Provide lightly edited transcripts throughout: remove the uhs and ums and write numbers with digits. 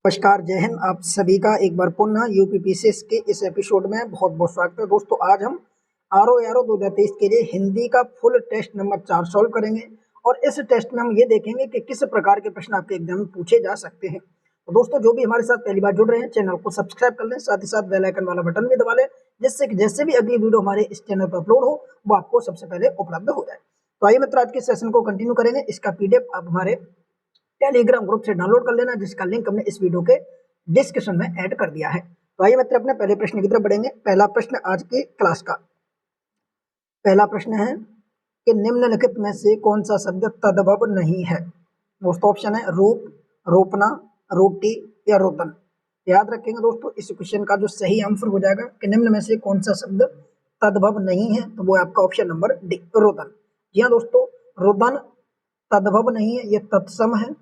नमस्कार, जय हिंद। आप सभी का एक बार पुनः यूपीपीसीएस के इस एपिसोड में बहुत बहुत स्वागत है। दोस्तों, आज हम आरओ 2023 के लिए हिंदी का फुल टेस्ट नंबर 4 सॉल्व करेंगे और इस टेस्ट में हम ये देखेंगे कि किस प्रकार के प्रश्न आपके एग्जाम में पूछे जा सकते हैं। तो दोस्तों, जो भी हमारे साथ पहली बार जुड़ रहे हैं, चैनल को सब्सक्राइब कर लें, साथ ही साथ बेल आइकन वाला बटन भी दबा लें, जिससे कि जैसे भी अगली वीडियो हमारे इस चैनल पर अपलोड हो वो आपको सबसे पहले उपलब्ध हो जाए। तो आइए मित्र, आज के सेशन को कंटिन्यू करेंगे। इसका पीडीएफ आप हमारे टेलीग्राम ग्रुप से डाउनलोड कर लेना, जिसका लिंक हमने इस वीडियो के डिस्क्रिप्शन में ऐड कर दिया है। तो आइए मित्र, अपने पहले प्रश्न की तरफ बढ़ेंगे। पहला प्रश्न आज की क्लास का पहला प्रश्न है कि निम्नलिखित में से कौन सा शब्द तद्भव नहीं है। दोस्तों, ऑप्शन है रूप, रोपना, रोटी या रोदन। याद रखेंगे दोस्तों, इस क्वेश्चन का जो सही आंसर हो जाएगा कि निम्न में से कौन सा शब्द तद्भव नहीं है, तो वो आपका ऑप्शन नंबर डी, रोदन। जी हाँ दोस्तों, रोदन तद्भव नहीं है, ये तत्सम है।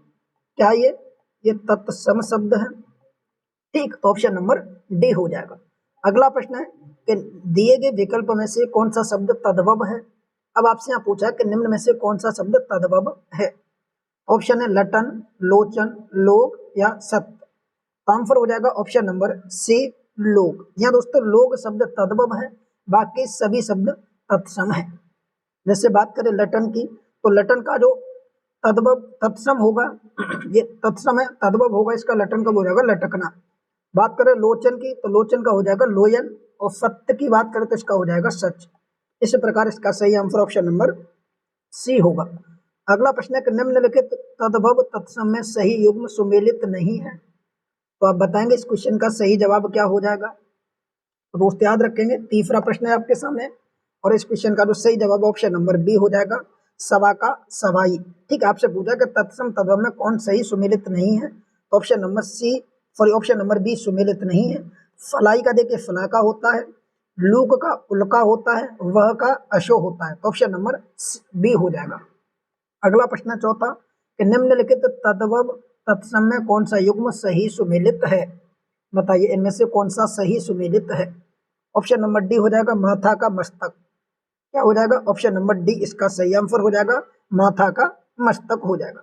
क्या ये तत्सम शब्द है? ठीक, तो ऑप्शन नंबर डी हो जाएगा। अगला प्रश्न है कि दिए गए विकल्प में से कौन सा शब्द तद्भव है। अब आपसे यहाँ पूछा कि निम्न में से कौन सा शब्द तद्भव है। ऑप्शन है लटन, लोचन, लोग या सत्य। तो आंसर हो जाएगा ऑप्शन नंबर सी, लोग। यहाँ दोस्तों, लोग शब्द तद्भव है, बाकी सभी शब्द तत्सम है। जैसे बात करें लटन की, तो लटन का जो तद्भव तत्सम होगा, ये तत्सम है, तद्भव होगा इसका लटन का हो जाएगा लटकना। बात करें लोचन की, तो लोचन का हो जाएगा लोयन, और सत्य की बात करें तो इसका हो जाएगा सच। इस प्रकार इसका सही आंसर ऑप्शन नंबर सी होगा। अगला प्रश्न है कि निम्नलिखित तद्भव तत्सम में सही युग्म सुमेलित नहीं है। तो आप बताएंगे इस क्वेश्चन का सही जवाब क्या हो जाएगा। तो दोस्त याद रखेंगे, तीसरा प्रश्न है आपके सामने और इस क्वेश्चन का जो सही जवाब ऑप्शन नंबर बी हो जाएगा, सवा का सवाई। ठीक है, आपसे पूछा कि तत्सम तद्भव में कौन सही सुमेलित नहीं है, तो option number C, sorry option number B सुमेलित नहीं है। फलाई का देखिए फला का होता है, लूक का उल्का होता है, वह का अशो होता है, तो ऑप्शन नंबर बी हो जाएगा। अगला प्रश्न है चौथा कि निम्नलिखित तद्भव तत्सम में कौन सा युग्म सही सुमेलित है। बताइए इनमें से कौन सा सही सुमेलित है। ऑप्शन नंबर डी हो जाएगा माथा का मस्तक। क्या हो जाएगा? ऑप्शन नंबर डी इसका सही आंसर हो जाएगा, माथा का मस्तक हो जाएगा।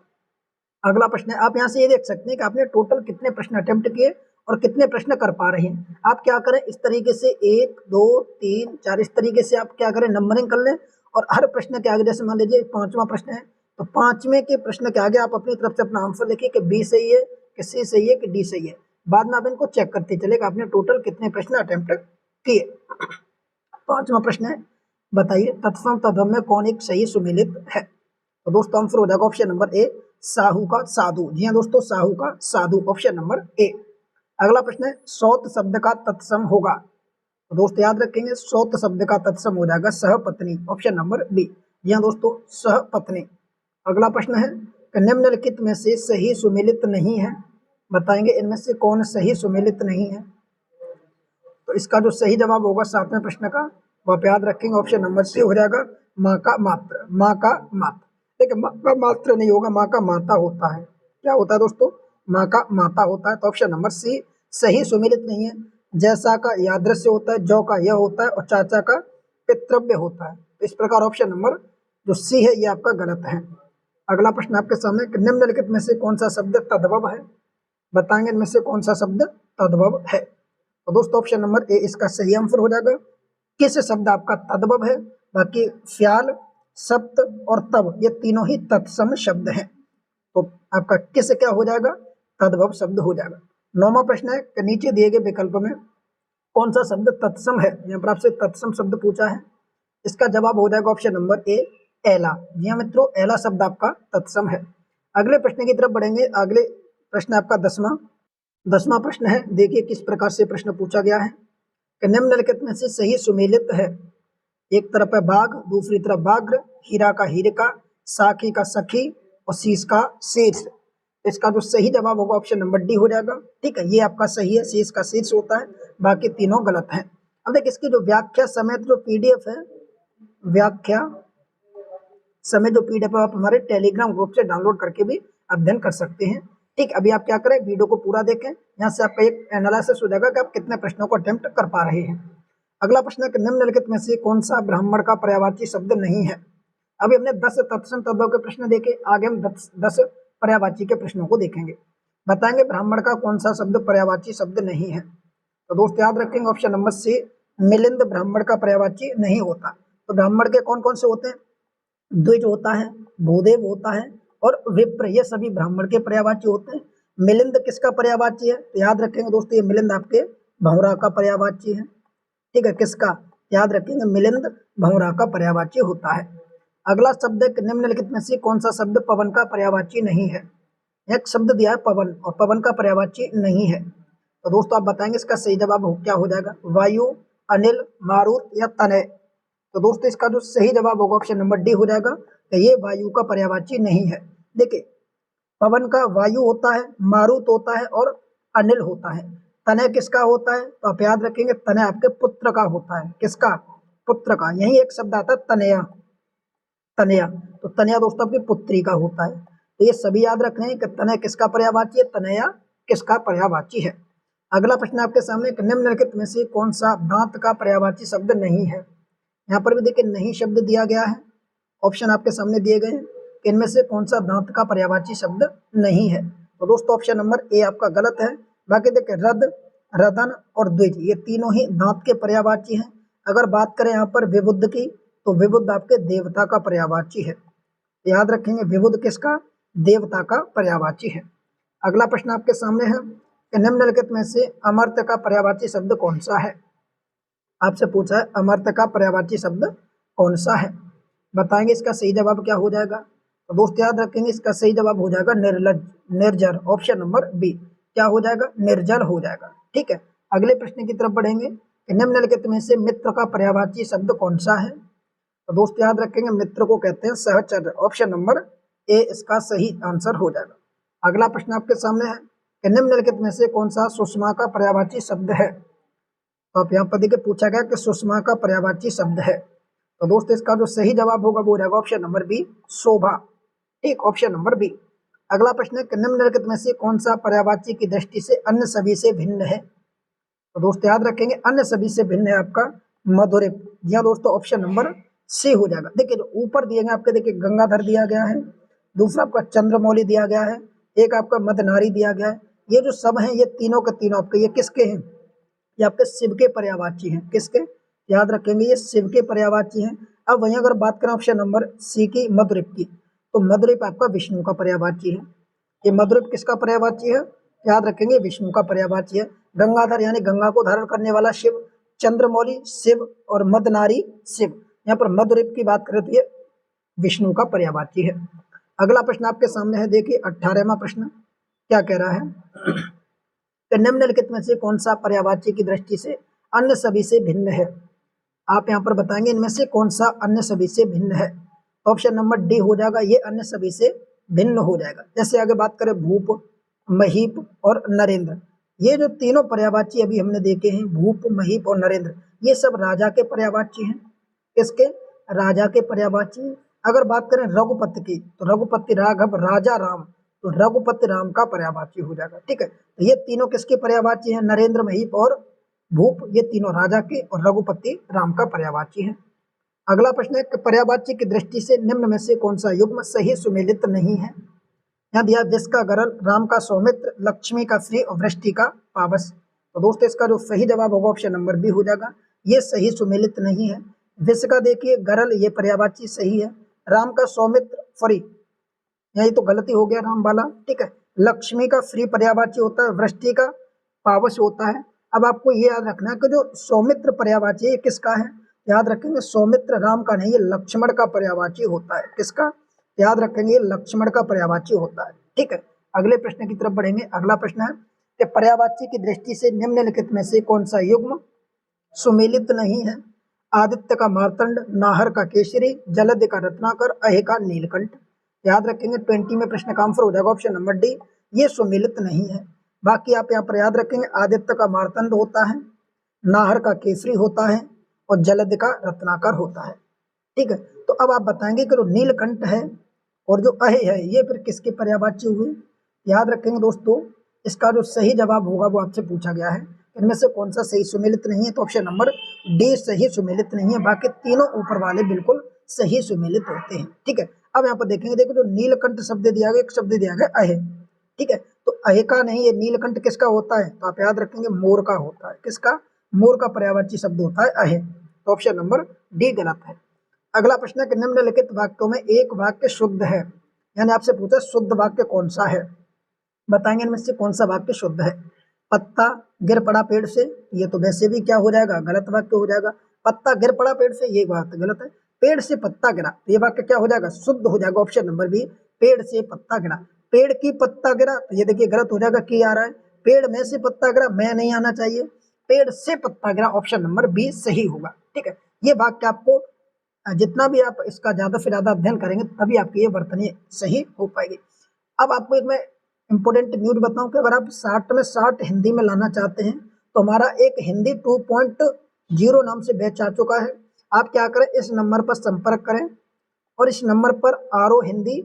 अगला प्रश्न है, आप यहाँ से ये देख सकते हैं कि आपने टोटल कितने प्रश्न अटेम्प्ट किए और कितने प्रश्न कर पा रहे हैं। आप क्या करें, इस तरीके से 1 2 3 4 इस तरीके से आप क्या करें, नंबरिंग कर लें और हर प्रश्न के आगे, जैसे मान लीजिए 5वां प्रश्न है, तो 5वें के प्रश्न के आगे आप अपनी तरफ से अपना आंसर लिखिए कि बी सही है, कि सी सही है, कि डी सही है। बाद में आप इनको चेक करते चलेगा आपने टोटल कितने प्रश्न अटेम्प्ट किए। 5वां प्रश्न है, बताइए तत्सम तद्भव में कौन एक सही सुमेलित है। तो दोस्तों आंसर हो जाएगा ऑप्शन नंबर ए, साहू का साधु। जी हाँ दोस्तों, साहू का साधु, ऑप्शन नंबर ए। अगला प्रश्न है, सौत शब्द का तत्सम होगा। तो दोस्तों याद रखेंगे, सौत शब्द का तत्सम हो जाएगा सहपत्नी, ऑप्शन नंबर बी। जी हाँ दोस्तों, सहपत्नी। अगला प्रश्न है कि निम्नलिखित में से सही सुमेलित नहीं है। बताएंगे इनमें से कौन सही सुमेलित नहीं है। तो इसका जो सही जवाब होगा 7वें प्रश्न का, वो आप याद रखेंगे ऑप्शन नंबर सी हो जाएगा, माँ का मात्र। माँ का मात्र, देखिए माँ का मात्र नहीं होगा, माँ का माता होता है। क्या होता है दोस्तों? माँ का माता होता है, तो ऑप्शन नंबर सी सही सुमेलित नहीं है। जैसा का यादृश्य होता है, जो का यह होता है और चाचा का पितृव्य होता है। तो इस प्रकार ऑप्शन नंबर जो सी है ये आपका गलत है। अगला प्रश्न आपके सामने, निम्नलिखित में से कौन सा शब्द तद्भव है। बताएंगे इनमें से कौन सा शब्द तद्भव है। तो दोस्तों ऑप्शन नंबर ए इसका सही आंसर हो जाएगा। किस शब्द आपका तद्भव है? बाकी फ्याल, सप्त और तब ये तीनों ही तत्सम शब्द हैं, तो आपका किस क्या हो जाएगा, तद्भव शब्द हो जाएगा। 9वां प्रश्न है कि नीचे दिए गए विकल्प में कौन सा शब्द तत्सम है। यहाँ पर आपसे तत्सम शब्द पूछा है, इसका जवाब हो जाएगा ऑप्शन नंबर ए, एला। जी हाँ मित्रों, एला शब्द आपका तत्सम है। अगले प्रश्न की तरफ बढ़ेंगे। अगले प्रश्न आपका 10वां प्रश्न है। देखिए किस प्रकार से प्रश्न पूछा गया है कि निम्नलिखित में से सही सुमेलित है। एक तरफ है बाघ, दूसरी तरफ बाघ्र, हीरा का हीरिका, साखी का सखी और शीश का शीर्ष। इसका जो सही जवाब होगा ऑप्शन नंबर डी हो जाएगा। ठीक है, ये आपका सही है, शीश का शीर्ष होता है, बाकी तीनों गलत हैं। अब देखिए इसकी जो व्याख्या समेत जो पीडीएफ है, व्याख्या समेत जो पीडीएफ आप हमारे टेलीग्राम ग्रुप से डाउनलोड करके भी अध्ययन कर सकते हैं। ठीक, अभी आप क्या करें, वीडियो को पूरा देखें, यहाँ से आपका एक एनालिसिस हो जाएगा कि आप कितने प्रश्नों को अटेम्प्ट कर पा रहे हैं। अगला प्रश्न है कि निम्नलिखित में से कौन सा ब्राह्मण का पर्यायवाची शब्द नहीं है। अभी हमने 10 तत्सम तद्भव के प्रश्न देखे, आगे हम 10 पर्यायवाची के प्रश्नों को देखेंगे। बताएंगे ब्राह्मण का कौन सा शब्द पर्यायवाची शब्द नहीं है। तो दोस्त याद रखेंगे ऑप्शन नंबर सी, मिलिंद ब्राह्मण का पर्यायवाची नहीं होता। तो ब्राह्मण के कौन कौन से होते हैं? द्विज होता है, भूदेव होता है और विप्र, ये सभी ब्राह्मण के पर्यायवाची होते हैं। मिलिंद किसका पर्यायवाची है? तो याद रखेंगे दोस्तों, ये मिलिंद आपके भौरा का पर्यायवाची है। ठीक है, किसका? याद रखेंगे मिलिंद भौरा का पर्यायवाची होता है। अगला शब्द है निम्नलिखित में से कौन सा शब्द पवन का पर्यायवाची नहीं है? एक शब्द दिया है पवन, और पवन का पर्यायवाची नहीं है। तो दोस्तों आप बताएंगे इसका सही जवाब क्या हो जाएगा? वायु, अनिल, मारुत या तनय। तो दोस्तों इसका जो सही जवाब होगा ऑप्शन नंबर डी हो जाएगा कि ये वायु का पर्यायवाची नहीं है। देखिए, पवन का वायु होता है, मारुत होता है और अनिल होता है। तनय किसका होता है? तो आप याद रखेंगे तनय आपके पुत्र का होता है। किसका? पुत्र का। यही एक शब्द आता है तनया, तनया। तो तनया दोस्तों आपकी पुत्री का होता है। तो ये सभी याद रखना है कि तनय किसका पर्यायवाची है, तनया किसका पर्यायवाची है। अगला प्रश्न आपके सामने, निम्नलिखित में से कौन सा दांत का पर्यायवाची शब्द नहीं है? यहाँ पर भी देखिए नहीं शब्द दिया गया है, ऑप्शन आपके सामने दिए गए हैं कि इनमें से कौन सा दांत का पर्यायवाची शब्द नहीं है। तो दोस्तों ऑप्शन नंबर ए आपका गलत है। बाकी देखिए रद, रदन और द्विज, ये तीनों ही दांत के पर्यायवाची हैं। अगर बात करें यहाँ पर विबुद्ध की, तो विबुद्ध आपके देवता का पर्यायवाची है। याद रखेंगे विबुद्ध किसका? देवता का पर्यायवाची है। अगला प्रश्न आपके सामने है कि निम्नलिखित में से अमर्त्य का पर्यायवाची शब्द कौन सा है? आपसे पूछा है अमर्त्य का पर्यायवाची शब्द कौन सा है, बताएंगे इसका सही जवाब क्या हो जाएगा। तो दोस्त याद रखेंगे इसका सही जवाब हो जाएगा निर्लज, निर्जर। ऑप्शन नंबर बी क्या हो जाएगा? निर्जर हो जाएगा। ठीक है, अगले प्रश्न की तरफ बढ़ेंगे कि निम्नलिखित में से मित्र का पर्यायवाची शब्द कौन सा है? तो दोस्त याद रखेंगे मित्र को कहते हैं सहचर्य। ऑप्शन नंबर ए इसका सही आंसर हो जाएगा। अगला प्रश्न आपके सामने है कि निम्नलिखित में से कौन सा सुषमा का पर्यायवाची शब्द है? तो आप यहाँ पर देखिए पूछा गया कि सुषमा का पर्यायवाची शब्द है। तो दोस्त इसका जो सही जवाब होगा वो हो जाएगा ऑप्शन नंबर बी, शोभा। ठीक, ऑप्शन नंबर बी। अगला प्रश्न है कि निम्नलिखित में से कौन सा पर्यायवाची की दृष्टि से अन्य सभी से भिन्न है? तो दोस्त याद रखेंगे अन्य सभी से भिन्न है आपका मधुरिप। जी हाँ दोस्तों, ऑप्शन नंबर सी हो जाएगा। देखिए जो ऊपर दिए गए आपके, देखिए गंगाधर दिया गया है, दूसरा आपका चंद्रमौली दिया गया है, एक आपका मदनारी दिया गया है। ये जो सब हैं ये तीनों के तीनों आपके ये किसके हैं? ये आपके शिव के पर्यायवाची हैं। किसके? याद रखेंगे ये शिव के पर्यायवाची हैं। अब वहीं अगर बात करें ऑप्शन नंबर सी की मधुरिप की, तो मधुरिप आपका विष्णु का पर्यायवाची है। ये मधुरिप किसका पर्यायवाची है? याद रखेंगे विष्णु का पर्यायवाची है। गंगाधर यानी गंगा को धारण करने वाला शिव, चंद्रमौली शिव और मदनारी शिव। यहाँ पर मधुरिप की बात करें तो ये विष्णु का पर्यायवाची है। अगला प्रश्न आपके सामने है, देखिए 18वां प्रश्न क्या कह रहा है कि निम्नलिखित में से कौन सा पर्यायवाची की दृष्टि से अन्य सभी से भिन्न है? आप यहाँ पर बताएंगे इनमें से कौन सा अन्य सभी से भिन्न है। ऑप्शन नंबर डी हो जाएगा, ये अन्य सभी से भिन्न हो जाएगा। जैसे आगे बात करें भूप, महीप और नरेंद्र, ये जो तीनों पर्यायवाची अभी हमने देखे हैं, भूप, महीप और नरेंद्र, ये सब राजा के पर्यायवाची हैं। किसके? राजा के पर्यायवाची। अगर बात करें रघुपति की, तो रघुपति राघव राजा राम, तो रघुपति राम का पर्यायवाची हो जाएगा। ठीक है, तो ये तीनों किसके पर्यायवाची हैं? नरेंद्र, महीप और भूप, ये तीनों राजा के और रघुपति राम का पर्यायवाची है। अगला प्रश्न है कि पर्यायवाची की दृष्टि से निम्न में से कौन सा युग्म सही सुमेलित नहीं है? यहाँ दिया विष का गरल, राम का सौमित्र, लक्ष्मी का श्री और वृष्टि का पावस। तो दोस्तों इसका जो सही जवाब होगा ऑप्शन नंबर बी हो जाएगा, ये सही सुमेलित नहीं है। विष का देखिए गरल, ये पर्यायवाची सही है। राम का सौमित्र फ्री, यही तो गलती हो गया राम वाला। ठीक है, लक्ष्मी का फ्री पर्यायवाची होता है, वृष्टि का पावस होता है। अब आपको ये याद रखना है कि जो सौमित्र पर्यायवाची है किसका है? याद रखेंगे सौमित्र राम का नहीं, ये लक्ष्मण का पर्यायवाची होता है। किसका? याद रखेंगे ये लक्ष्मण का पर्यायवाची होता है। ठीक है, अगले प्रश्न की तरफ बढ़ेंगे। अगला प्रश्न है कि पर्यायवाची की दृष्टि से निम्नलिखित में से कौन सा युग्म सुमेलित नहीं है? आदित्य का मार्तंड, नाहर का केसरी, जलद का रत्नाकर, अहे का नीलकंठ। याद रखेंगे 20 में प्रश्न का आंसर हो जाएगा ऑप्शन नंबर डी, ये सुमेलित नहीं है। बाकी आप यहाँ पर याद रखेंगे आदित्य का मार्तंड होता है, नाहर का केसरी होता है और जलद का रत्नाकर होता है। ठीक है, तो अब आप बताएंगे कि जो नीलकंठ है और जो अहे है ये फिर किसके पर्यायवाची हुए? याद रखेंगे दोस्तों, इसका जो सही जवाब होगा वो आपसे पूछा गया है इनमें से कौन सा सही सुमेलित नहीं है, तो ऑप्शन नंबर डी सही सुमेलित नहीं है। बाकी तीनों ऊपर वाले बिल्कुल सही सुमेलित होते हैं। ठीक है, अब यहाँ पर देखेंगे, देखो जो नीलकंठ शब्द दिया गया, एक शब्द दिया गया अहे। ठीक है, तो अहे का नहीं, ये नीलकंठ किसका होता है? तो आप याद रखेंगे मोर का होता है। किसका? मोर का पर्यायवाची शब्द होता है अहे। तो ऑप्शन नंबर डी गलत है। अगला प्रश्न है कि निम्नलिखित वाक्यों में एक वाक्य शुद्ध है, यानी आपसे पूछा शुद्ध वाक्य कौन सा है, बताएंगे इनमें से कौन सा वाक्य शुद्ध है। पत्ता गिर पड़ा पेड़ से, ये तो वैसे भी क्या हो जाएगा? गलत वाक्य हो जाएगा। पत्ता गिर पड़ा पेड़ से, ये बात गलत है। पेड़ से पत्ता गिरा, तो ये वाक्य क्या हो जाएगा? शुद्ध हो जाएगा। ऑप्शन नंबर बी, पेड़ से पत्ता गिरा। पेड़ की पत्ता गिरा, तो ये देखिए गलत हो जाएगा, की आ रहा है। पेड़ में से पत्ता गिरा, मैं नहीं आना चाहिए। पेड़ से पत्ता गिरा, ऑप्शन नंबर बी सही होगा। ठीक है, ये वाक्य आपको जितना भी आप इसका ज्यादा से ज्यादा अध्ययन करेंगे तभी आपकी ये वर्तनी सही हो पाएगी। अब आपको एक मैं इंपोर्टेंट न्यूज बताऊं कि अगर आप 60 में 60 हिंदी में लाना चाहते हैं तो हमारा एक हिंदी 2.0 नाम से बैच आ चुका है। आप क्या करें, इस नंबर पर संपर्क करें और इस नंबर पर आरओ हिंदी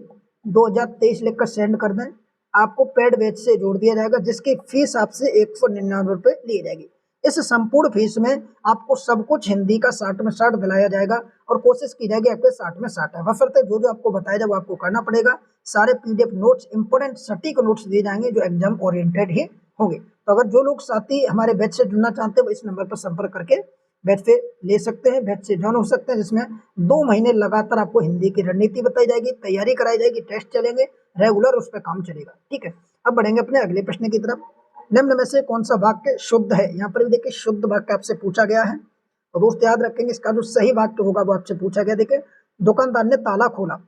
2023 लिखकर सेंड कर दें। आपको पेड बैच से जोड़ दिया जाएगा, जिसकी फीस आपसे 199 रुपये ली जाएगी। इस संपूर्ण फीस में आपको सब कुछ हिंदी का 60 में 60 दिलाया जाएगा और कोशिश की जाएगी आपके 60 में 60 है। बशर्ते जो जो आपको बताया जाए वो आपको करना पड़ेगा। सारे पीडीएफ नोट्स, इंपोर्टेंट सटीक नोट्स दिए जाएंगे जो एग्जाम ओरिएंटेड ही होंगे। तो अगर जो लोग साथी हमारे बैच से जुड़ना चाहते हैं वो इस नंबर पर संपर्क करके बैच से ले सकते हैं, बैच से ज्वाइन हो सकते हैं, जिसमें 2 महीने लगातार आपको हिंदी की रणनीति बताई जाएगी, तैयारी कराई जाएगी, टेस्ट चलेंगे, रेगुलर उस पर काम चलेगा। ठीक है, अब बढ़ेंगे अपने अगले प्रश्न की तरफ। निम्न में से कौन सा वाक्य शुद्ध है? यहाँ पर भी देखिए शुद्ध वाक्य आपसे पूछा गया है, तो दोस्त याद रखेंगे इसका जो सही वाक्य होगा वो आपसे पूछा गया। देखिए, दुकानदार ने ताला खोला।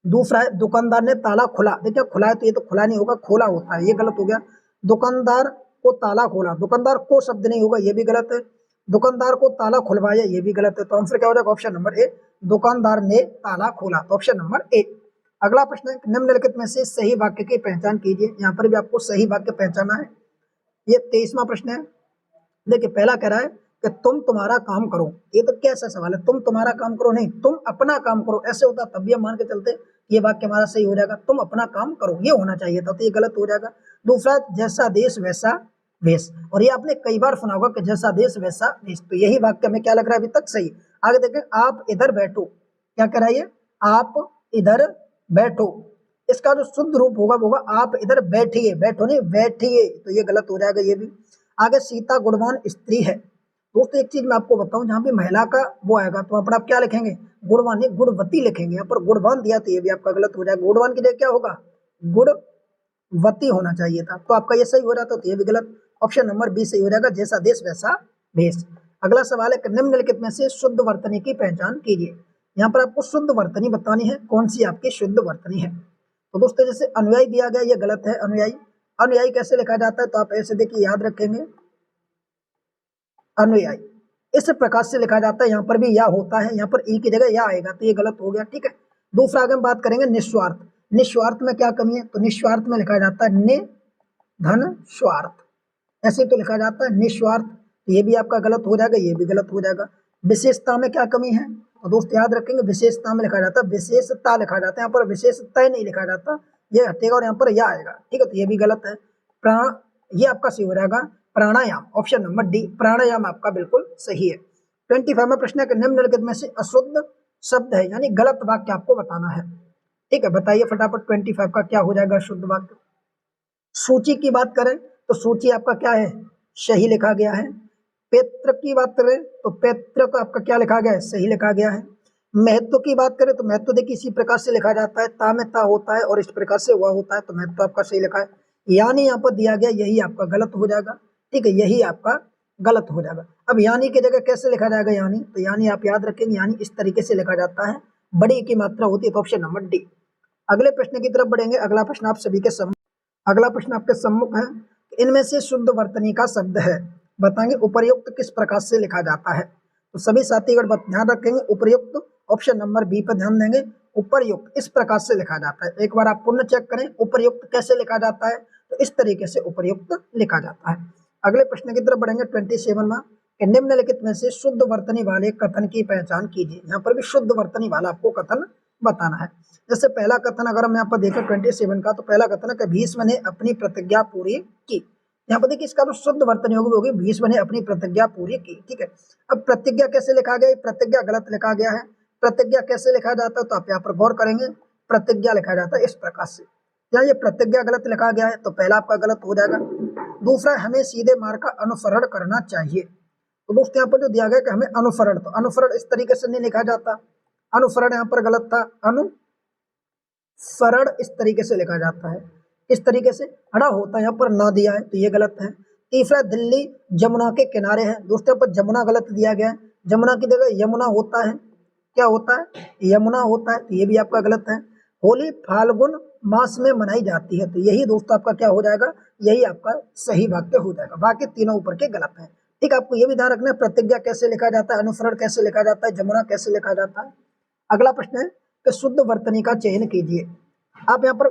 दूसरा है दुकानदार ने ताला खुला। देखिए खुला है तो ये तो खुला नहीं होगा, खोला होता है, ये गलत हो गया। दुकानदार को ताला खोला, दुकानदार को शब्द नहीं होगा, ये भी गलत है। दुकानदार को ताला खुलवाया, ये भी गलत है। तो आंसर क्या हो जाएगा? ऑप्शन नंबर ए, दुकानदार ने ताला खोला। तो ऑप्शन नंबर ए। अगला प्रश्न है, निम्नलिखित में से सही वाक्य की पहचान कीजिए। यहाँ पर भी आपको सही वाक्य पहचाना है। ये 23वां प्रश्न है। देखिए पहला कह रहा है कि तुम तुम्हारा काम करो। ये तो कैसा सवाल है? तुम तुम्हारा काम करो नहीं, तुम अपना काम करो, ऐसे होता तब भी हम मान के चलते ये वाक्य हमारा सही हो जाएगा। तुम अपना काम करो, ये होना चाहिए था, तो ये गलत हो जाएगा। दूसरा, जैसा देश वैसा वेश, और ये आपने कई बार सुना होगा कि जैसा देश वैसा वेश, तो यही वाक्य हमें क्या लग रहा है अभी तक सही। आगे देखें, आप इधर बैठो, क्या कह रहा है ये? आप इधर बैठो। इसका जो शुद्ध रूप होगा वो होगा आप इधर बैठिए, बैठो नहीं बैठिए, तो ये गलत हो जाएगा ये भी। आगे, सीता गुणवान स्त्री है। दोस्तों एक चीज मैं आपको बताऊं, जहां भी महिला का वो आएगा तो वहां पर आप क्या लिखेंगे? गुणवान नहीं, गुणवती लिखेंगे। यहाँ पर गुणवान दिया तो ये भी आपका गलत हो जाएगा। गुणवान की जगह क्या होगा? गुणवती होना चाहिए था, तो आपका ये सही हो जाता, तो ये भी गलत। ऑप्शन नंबर बी सही हो जाएगा, जैसा देश वैसा भेष। अगला सवाल है, निम्नलिखित में से शुद्ध वर्तनी की पहचान कीजिए। यहाँ पर आपको शुद्ध वर्तनी बतानी है, कौन सी आपकी शुद्ध वर्तनी है। तो दोस्तों जैसे अनुयायी दिया गया, ये गलत है। अनुयायी, अनुयायी कैसे लिखा जाता है? तो आप ऐसे देखिए, याद रखेंगे, अनुयायी इस प्रकार से लिखा जाता है। यहाँ पर भी या होता है, यहाँ पर ई की जगह या आएगा, तो ये गलत हो गया। ठीक है, दूसरा आगे हम बात करेंगे निस्वार्थ। निस्वार्थ में क्या कमी है? तो निस्वार्थ में लिखा जाता है नि धन स्वार्थ, ऐसे तो लिखा जाता है निस्वार्थ, ये भी आपका गलत हो जाएगा, ये भी गलत हो जाएगा। विशेषता में क्या कमी है? तो दोस्त याद रखेंगे, विशेषता में लिखा जाता है विशेषता लिखा जाता है, यहाँ पर विशेषता नहीं लिखा जाता, ये हटेगा और यहाँ पर यह आएगा। ठीक है, तो ये भी गलत है। प्राण, ये आपका सही हो जाएगा प्राणायाम, ऑप्शन नंबर डी, प्राणायाम आपका बिल्कुल सही है। 25वां प्रश्न है कि निम्नलिखित में से अशुद्ध शब्द है, यानी गलत वाक्य आपको बताना है। ठीक है, बताइए फटाफट 25 का क्या हो जाएगा शुद्ध वाक्य। सूची की बात करें तो सूची आपका क्या है? सही लिखा गया है। पेत्र की बात करें तो पेत्र का आपका क्या लिखा गया है? सही लिखा गया है। महत्व की बात करें तो महत्व देखिए इसी प्रकार से लिखा जाता है, ता में ता होता है और इस प्रकार से वह होता है, तो महत्व आपका सही लिखा है। यानी यहाँ पर दिया गया, यही आपका गलत हो जाएगा। ठीक है, यही आपका गलत हो जाएगा। अब यानी की जगह कैसे लिखा जाएगा? यानी, तो यानी आप याद रखेंगे, यानी इस तरीके से लिखा जाता है, बड़ी की मात्रा होती है, तो ऑप्शन नंबर डी। अगले प्रश्न की तरफ बढ़ेंगे। अगला प्रश्न आप सभी के अगला प्रश्न आपके सम्मुख है, इनमें से शुद्ध वर्तनी का शब्द है, बताएंगे उपर्युक्त किस प्रकार से लिखा जाता है। तो सभी साथीगण ध्यान रखेंगे, उपर्युक्त ऑप्शन नंबर बी पर ध्यान देंगे। उपर्युक्त इस प्रकार से लिखा जाता है, एक बार आप पुनः चेक करें उपर्युक्त कैसे लिखा जाता है, तो इस तरीके से उपर्युक्त लिखा जाता है। अगले प्रश्न की तरफ बढ़ेंगे 27वां, निम्नलिखित में से शुद्ध वर्तनी वाले कथन की पहचान कीजिए। यहाँ पर भी शुद्ध वर्तनी वाला आपको कथन बताना है। जैसे पहला कथन अगर हम यहाँ पर देखें 27 का, तो पहला कथन है कि भीष्म ने अपनी प्रतिज्ञा पूरी की। यहाँ पर देखिए इसका जो शुद्ध वर्तनी होगी भीष्म ने अपनी प्रतिज्ञा पूरी की। ठीक है, अब प्रतिज्ञा कैसे लिखा गया? प्रतिज्ञा गलत लिखा गया है। प्रतिज्ञा कैसे लिखा जाता है? तो आप यहाँ पर गौर करेंगे, प्रतिज्ञा लिखा जाता है इस प्रकार से, यहाँ ये प्रतिज्ञा गलत लिखा गया है, तो पहला आपका गलत हो जाएगा। दूसरा, हमें सीधे मार्ग का अनुसरण करना चाहिए। तो दोस्तों यहाँ पर जो दिया गया कि हमें अनुसरण, तो अनुसरण इस तरीके से नहीं लिखा जाता, अनुसरण यहाँ पर गलत था, अनुसरण इस तरीके से लिखा जाता है, इस तरीके से अड़ा होता है, यहाँ पर ना दिया है तो ये गलत है। तीसरा, दिल्ली जमुना के किनारे है, दोस्तों यहाँ पर जमुना गलत दिया गया है, जमुना की जगह यमुना होता है, क्या होता है, यमुना होता है, तो ये भी आपका गलत है। होली फाल्गुन मास में मनाई जाती है, तो यही दोस्तों आपका क्या हो जाएगा, यही आपका सही वाक्य हो जाएगा, बाकी तीनों ऊपर के गलत है। ठीक, आपको ये भी ध्यान रखना है प्रतिज्ञा कैसे लिखा जाता है, अनुसरण कैसे लिखा जाता है, जमुना कैसे लिखा जाता है। अगला प्रश्न है कि शुद्ध वर्तनी का चयन कीजिए। आप यहाँ पर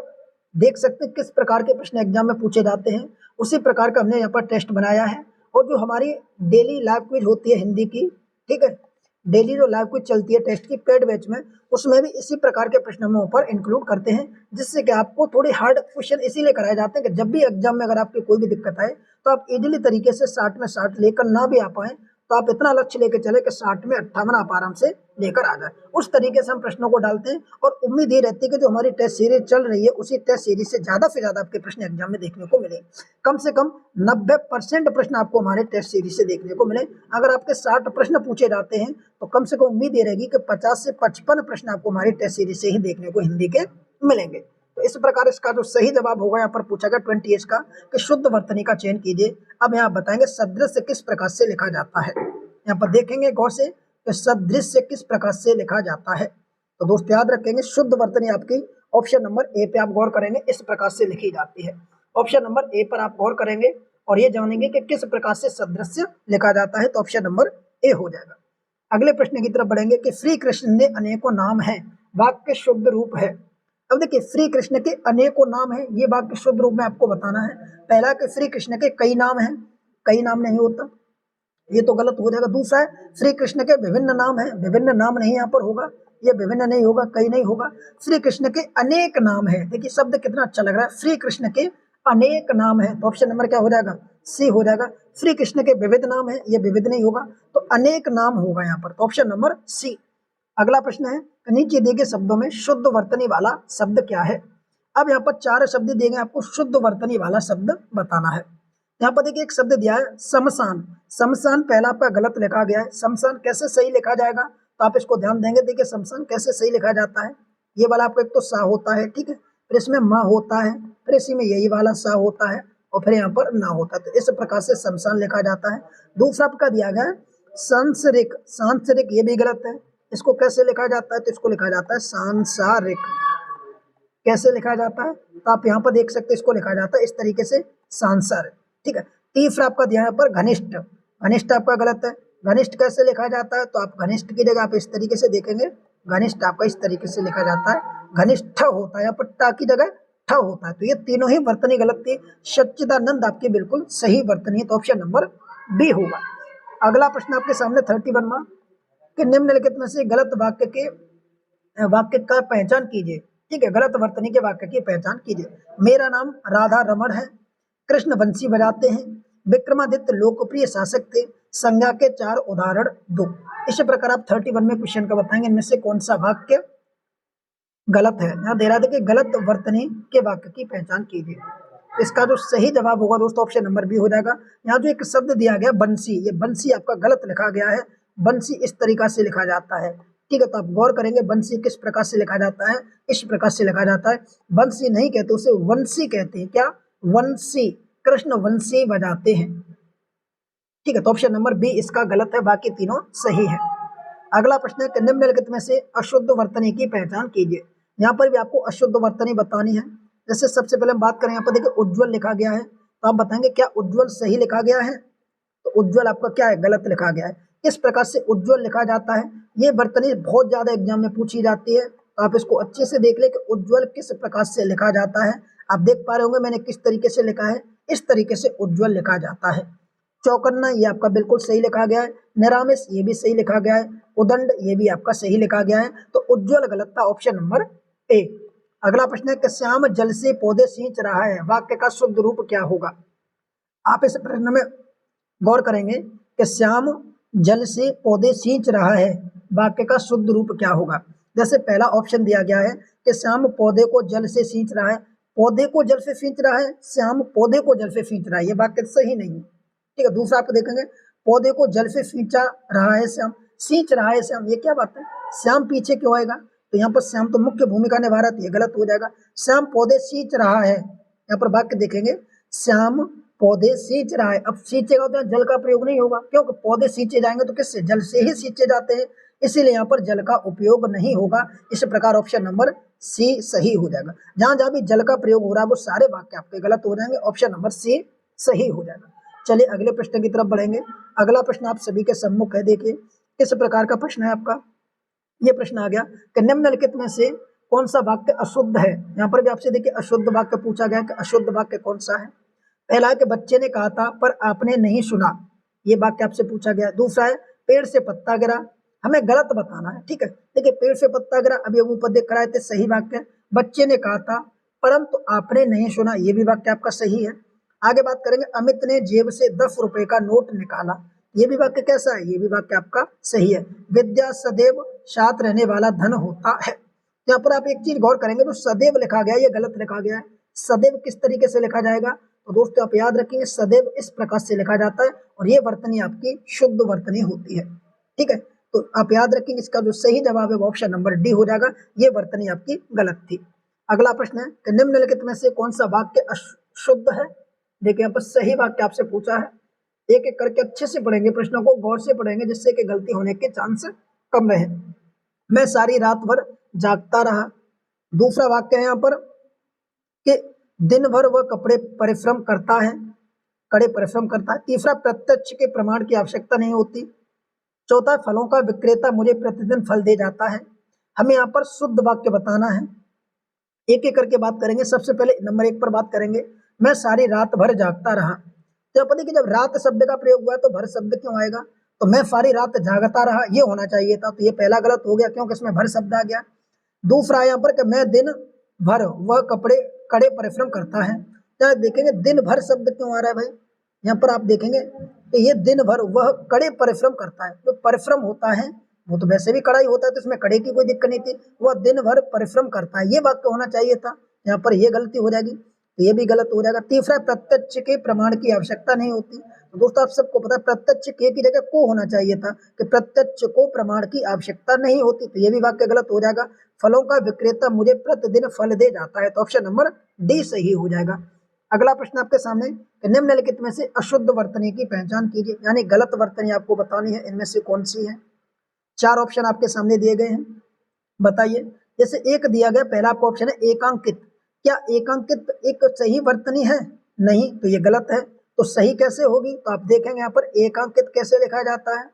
देख सकते हैं किस प्रकार के प्रश्न एग्जाम में पूछे जाते हैं, उसी प्रकार का हमने यहाँ पर टेस्ट बनाया है। और जो हमारी डेली लाइव क्विज होती है हिंदी की, ठीक है, डेली जो लाइव क्विज चलती है टेस्ट की पेड बैच में, उसमें भी इसी प्रकार के प्रश्न हम ऊपर इंक्लूड करते हैं, जिससे कि आपको थोड़ी हार्ड क्वेश्चन इसीलिए कराए जाते हैं कि जब भी एग्जाम में अगर आपकी कोई भी दिक्कत आए तो आप इजीली तरीके से 60 में 60 लेकर ना भी आ पाए, तो आप इतना लक्ष्य लेकर चले कि 60 में 58 आप आराम से लेकर आ जाए। उस तरीके से हम प्रश्नों को डालते हैं और उम्मीद ये रहती है कि जो हमारी टेस्ट सीरीज चल रही है उसी टेस्ट सीरीज से ज़्यादा आपके प्रश्न एग्जाम में देखने को मिले। कम से कम 90% प्रश्न आपको हमारे टेस्ट सीरीज से देखने को मिले। अगर आपके 60 प्रश्न पूछे जाते हैं तो कम से कम उम्मीद ये रहेगी कि 50 से 55 प्रश्न आपको हमारी टेस्ट सीरीज से ही देखने को हिंदी के मिलेंगे। तो इस प्रकार इसका जो सही जवाब होगा यहाँ पर पूछा गया 20 का कि शुद्ध वर्तनी का चयन कीजिए। अब यहाँ बताएंगे सदृश्य किस प्रकार से लिखा जाता है। यहाँ पर देखेंगे गौर से कि सदृश्य किस प्रकार से लिखा जाता है। तो दोस्त याद रखेंगे शुद्ध वर्तनी आपकी ऑप्शन नंबर ए पे आप गौर करेंगे, इस प्रकार से लिखी जाती है। ऑप्शन नंबर ए पर आप गौर करेंगे और ये जानेंगे कि किस प्रकार से सदृश्य लिखा जाता है, तो ऑप्शन नंबर ए हो जाएगा। अगले प्रश्न की तरफ बढ़ेंगे कि श्री कृष्ण ने अनेकों नाम है, वाक्य शुद्ध रूप है। अब देखिए श्री कृष्ण के अनेकों नाम है, ये वाक्य शुद्ध रूप में आपको बताना है। पहला कि श्री कृष्ण के कई नाम हैं, कई नाम नहीं होता, ये तो गलत हो जाएगा। दूसरा है श्री कृष्ण के विभिन्न नाम हैं, विभिन्न नाम नहीं यहाँ पर होगा, ये विभिन्न नहीं होगा, कई नहीं होगा। श्री कृष्ण के अनेक नाम है, देखिए शब्द कितना अच्छा लग रहा है, श्री कृष्ण के अनेक नाम है, तो ऑप्शन नंबर क्या हो जाएगा, सी हो जाएगा। श्री कृष्ण के विविध नाम है, ये विविध नहीं होगा, तो अनेक नाम होगा यहाँ पर, तो ऑप्शन नंबर सी। अगला प्रश्न है नीचे दिए गए शब्दों में शुद्ध वर्तनी वाला शब्द क्या है। अब यहाँ पर 4 शब्द दिए गए, आपको शुद्ध वर्तनी वाला शब्द बताना है। यहाँ पर देखिए एक शब्द दिया है शमशान, शमशान पहला आपका गलत लिखा गया है। शमशान कैसे सही लिखा जाएगा, तो आप इसको ध्यान देंगे। देखिए शमशान कैसे सही लिखा जाता है, ये वाला आपको एक तो सा होता है, ठीक है, फिर इसमें माँ होता है, फिर इसी में यही वाला सा होता है और फिर यहाँ पर ना होता है, तो इस प्रकार से शमशान लिखा जाता है। दूसरा आपका दिया गया है सांसारिक, सांसारिक ये भी गलत है, इसको कैसे लिखा जाता है, तो इसको लिखा जाता है सांसारिक। कैसे लिखा जाता है, तो आप यहाँ पर देख सकते हैं, इसको लिखा जाता है इस तरीके से सांसारिक, ठीक है। तीसरा आपका दिया है पर घनिष्ठ, घनिष्ठ आपका गलत है। घनिष्ठ कैसे लिखा जाता है, तो आप घनिष्ठ की जगह आप इस तरीके से देखेंगे, घनिष्ठ आपका इस तरीके से लिखा जाता है, घनिष्ठ होता है, यहाँ पर टा की जगह ठ होता है, तो ये तीनों ही वर्तनी गलत थी। सच्चिदानंद आपकी बिल्कुल सही वर्तनी है, तो ऑप्शन नंबर बी होगा। अगला प्रश्न आपके सामने 31वां कि निम्नलिखित में से गलत वाक्य का पहचान कीजिए, ठीक है, गलत वर्तनी के वाक्य की पहचान कीजिए। मेरा नाम राधा रमण है, कृष्ण बंसी बजाते हैं, विक्रमादित्य लोकप्रिय शासक थे, संज्ञा के 4 उदाहरण दो। इसी प्रकार आप 31 में क्वेश्चन का बताएंगे इनमें से कौन सा वाक्य गलत है। यहाँ दे रहा था कि गलत वर्तनी के वाक्य की पहचान कीजिए, इसका जो सही जवाब होगा दोस्तों ऑप्शन नंबर बी हो जाएगा। यहाँ जो एक शब्द दिया गया बंसी, ये बंसी आपका गलत लिखा गया है, बंसी इस तरीका से लिखा जाता है, ठीक है, तो आप गौर करेंगे बंसी किस प्रकार से लिखा जाता है, इस प्रकार से लिखा जाता है। बंसी नहीं कहते, उसे वंशी कहते हैं, क्या, वंशी, कृष्ण वंशी बजाते हैं, ठीक है, तो ऑप्शन नंबर बी इसका गलत है, बाकी तीनों सही है। अगला प्रश्न है कि निम्नलिखित में से अशुद्ध वर्तनी की पहचान कीजिए। यहाँ पर भी आपको अशुद्ध वर्तनी बतानी है। जैसे सबसे पहले हम बात करें, यहाँ पर देखिए उज्ज्वल लिखा गया है, तो आप बताएंगे क्या उज्ज्वल सही लिखा गया है, तो उज्ज्वल आपका क्या है, गलत लिखा गया है। किस प्रकार से उज्ज्वल लिखा जाता है, ये वर्तनी बहुत ज्यादा एग्जाम में पूछी जाती है, तो आप इसको अच्छे से देख ले कि उज्ज्वल किस प्रकार से लिखा जाता है। आप देख पा रहे होंगे मैंने किस तरीके से लिखा है, इस तरीके से उज्ज्वल लिखा जाता है। चौकन्ना ये आपका बिल्कुल सही लिखा गया है, निरामिष ये भी सही लिखा गया है, उदंड ये भी आपका सही लिखा गया है, तो उज्ज्वल गलत था, ऑप्शन नंबर ए। अगला प्रश्न है कि श्याम जल से पौधे सींच रहा है, वाक्य का शुद्ध रूप क्या होगा। आप इस प्रश्न में गौर करेंगे कि श्याम जल से पौधे सींच रहा है, वाक्य का शुद्ध रूप क्या होगा। जैसे पहला ऑप्शन दिया गया है कि श्याम पौधे को जल से सींच रहा है, पौधे को जल से सींच रहा है, श्याम पौधे को जल से सींच रहा है, ये वाक्य सही नहीं है। ठीक है, दूसरा आप देखेंगे पौधे को जल से सींचा रहा है श्याम, सींच रहा है श्याम, ये क्या बात है, श्याम पीछे क्यों आएगा, तो यहाँ पर श्याम तो मुख्य भूमिका निभा रहा है, ये गलत हो जाएगा। श्याम पौधे सींच रहा है, यहाँ पर वाक्य देखेंगे श्याम पौधे सींच रहा है। अब सींचेगा तो जल का प्रयोग नहीं होगा, क्योंकि पौधे सींचे जाएंगे तो किससे, जल से ही सींचे जाते हैं, इसीलिए यहाँ पर जल का उपयोग नहीं होगा। इस प्रकार ऑप्शन नंबर सी सही हो जाएगा। जहां जहां भी जल का प्रयोग हो रहा है वो सारे वाक्य आपके गलत हो जाएंगे, ऑप्शन नंबर सी सही हो जाएगा। चलिए अगले प्रश्न की तरफ बढ़ेंगे। अगला प्रश्न आप सभी के सम्मुख है, देखिए किस प्रकार का प्रश्न है आपका। ये प्रश्न आ गया कि निम्नलिखित में से कौन सा वाक्य अशुद्ध है। यहाँ पर भी आपसे देखिए अशुद्ध वाक्य पूछा गया कि अशुद्ध वाक्य कौन सा है। पहला है कि बच्चे ने कहा था पर आपने नहीं सुना, ये वाक्य आपसे पूछा गया। दूसरा है पेड़ से पत्ता गिरा, हमें गलत बताना है। ठीक है, देखिए पेड़ से पत्ता गिरा, अभी ऊपर देख कराए थे, सही वाक्य। बच्चे ने कहा था परंतु आपने नहीं सुना, ये भी वाक्य आपका सही है। आगे बात करेंगे अमित ने जेब से 10 रुपए का नोट निकाला, ये भी वाक्य कैसा है, ये भी वाक्य आपका सही है। विद्या सदैव साथ रहने वाला धन होता है, यहाँ पर आप एक चीज गौर करेंगे तो सदैव लिखा गया, ये गलत लिखा गया है। सदैव किस तरीके से लिखा जाएगा, तो दोस्तों आप याद रखेंगे सदैव इस प्रकार से लिखा जाता है और ये वर्तनी आपकी शुद्ध वर्तनी होती है। ठीक है, तो आप याद रखेंगे इसका जो सही जवाब है वो ऑप्शन नंबर डी हो जाएगा, ये वर्तनी आपकी गलत थी। अगला प्रश्न है कि निम्नलिखित में से कौन सा वाक्य अशुद्ध है। देखिए यहाँ पर सही वाक्य आपसे पूछा है, एक एक करके अच्छे से पढ़ेंगे, प्रश्नों को गौर से पढ़ेंगे जिससे कि गलती होने के चांस कम रहे। मैं सारी रात भर जागता रहा। दूसरा वाक्य है यहाँ पर कि दिन भर वह कपड़े परिश्रम करता है, कड़े परिश्रम करता है। तीसरा प्रत्यक्ष के प्रमाण की आवश्यकता नहीं होती। चौथा फलों का विक्रेता मुझे प्रतिदिन फल दे जाता है। हमें यहाँ पर शुद्ध वाक्य बताना है, एक एक करके बात करेंगे। सबसे पहले नंबर 1 पर बात करेंगे, मैं सारी रात भर जागता रहा। तो पता कि जब रात शब्द का प्रयोग हुआ है तो भर शब्द क्यों आएगा, तो मैं सारी रात जागता रहा ये होना चाहिए था, तो ये पहला गलत हो गया क्योंकि इसमें भर शब्द आ गया। दूसरा यहाँ पर कि मैं दिन भर वह कड़े परिश्रम करता है, तो देखेंगे दिन भर शब्द क्यों आ रहा है भाई, यहाँ पर आप देखेंगे कि ये दिन भर वह कड़े परिश्रम करता है, जो परिश्रम होता है वो तो वैसे भी कड़ा ही होता है, तो इसमें कड़े की कोई दिक्कत नहीं थी, वह दिन भर परिश्रम करता है, ये वाक्य होना चाहिए था, यहाँ पर ये गलती हो जाएगी, तो ये भी गलत हो जाएगा। तीसरा प्रत्यक्ष के प्रमाण की आवश्यकता नहीं होती, तो दोस्तों आप सबको पता है प्रत्यक्ष के की जगह को होना चाहिए था कि प्रत्यक्ष को प्रमाण की आवश्यकता नहीं होती, तो ये भी वाक्य गलत हो जाएगा। फलों का विक्रेता मुझे प्रतिदिन फल दे जाता है, तो ऑप्शन नंबर डी सही हो जाएगा। अगला प्रश्न आपके सामने, निम्नलिखित में से अशुद्ध वर्तनी की पहचान कीजिए, यानी गलत वर्तनी आपको बतानी है, इनमें से कौन सी है। 4 ऑप्शन आपके सामने दिए गए हैं, बताइए। जैसे एक दिया गया, पहला आपका ऑप्शन है एकांकित, क्या एकांकित एक सही वर्तनी है, नहीं, तो ये गलत है। तो सही कैसे होगी, तो आप देखेंगे यहाँ पर एकांकित कैसे लिखा जाता है।